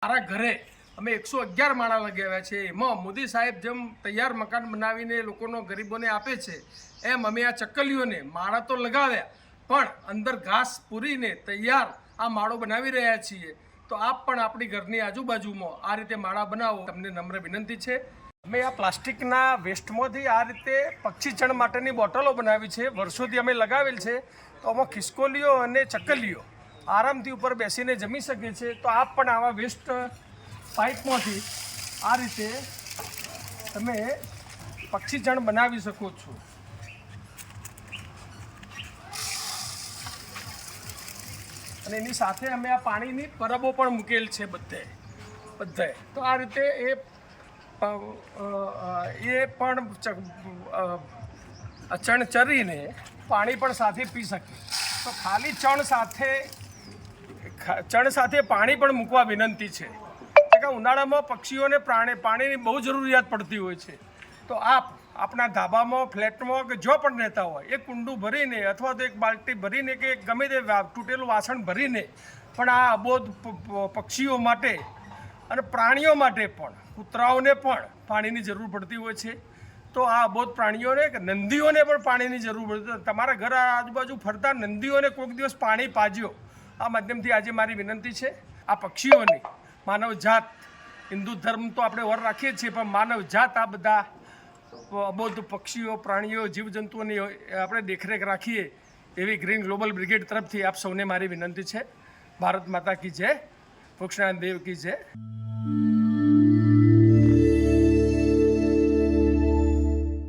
મારા ઘરે અમે 111 માળા લગાવ્યા છે। એમાં મોદી સાહેબ જેમ તૈયાર મકાન બનાવીને લોકોનો ગરીબોને આપે છે એમ અમે આ ચક્કલીઓને માળા તો લગાવ્યા પણ અંદર ઘાસ પૂરીને તૈયાર આ માળો બનાવી રહ્યા છીએ। તો આપ પણ આપણી ઘરની આજુબાજુમાં આ રીતે માળા બનાવો, તમને નમ્ર વિનંતી છે। અમે આ પ્લાસ્ટિકના વેસ્ટમાંથી આ રીતે પક્ષી ચણ માટેની બોટલો બનાવી છે, વર્ષોથી અમે લગાવેલ છે। તો આમાં ખિસકોલીઓ અને ચક્કલીઓ આરામથી ઉપર બેસીને જમી શકે છે। તો આપ પણ આવા વેસ્ટ પાઇપમાંથી આ રીતે તમે પક્ષી ચણ બનાવી શકો છો। અને એની સાથે અમે આ પાણીની પરબો પણ મૂકેલ છે બધે। તો આ રીતે એ પણ ચણ ચરીને પાણી પણ સાથે પી શકે। તો ખાલી ચણ સાથે પાણી પણ મૂકવા વિનંતી છે કે ઉનાળામાં પક્ષીઓને પાણીની બહુ જરૂરિયાત પડતી હોય છે। તો આપણા ધાબામાં, ફ્લેટમાં કે જો પણ રહેતા હોય એક કુંડું ભરીને અથવા તો એક બાલટી ભરીને કે ગમે તે તૂટેલું વાસણ ભરીને પણ આ અબોધ પક્ષીઓ માટે અને પ્રાણીઓ માટે પણ, કૂતરાઓને પણ પાણીની જરૂર પડતી હોય છે। તો આ અબોધ પ્રાણીઓને કે નંદીઓને પણ પાણીની જરૂર પડે। તમારા ઘર આજુબાજુ ફરતા નંદીઓને કોઈક દિવસ પાણી પાજ્યો। આ માધ્યમથી આજે મારી વિનંતી છે આ પક્ષીઓની, માનવ જાત, હિન્દુ ધર્મ તો આપણે વર રાખીએ છીએ પણ માનવ જાત આ બધા અબોધ પક્ષીઓ, પ્રાણીઓ, જીવજંતુઓની આપણે દેખરેખ રાખીએ એવી ગ્રીન ગ્લોબલ બ્રિગેડ તરફથી આપ સૌને મારી વિનંતી છે। ભારત માતા કી જય, વૃક્ષનારાયણ દેવ કી જય।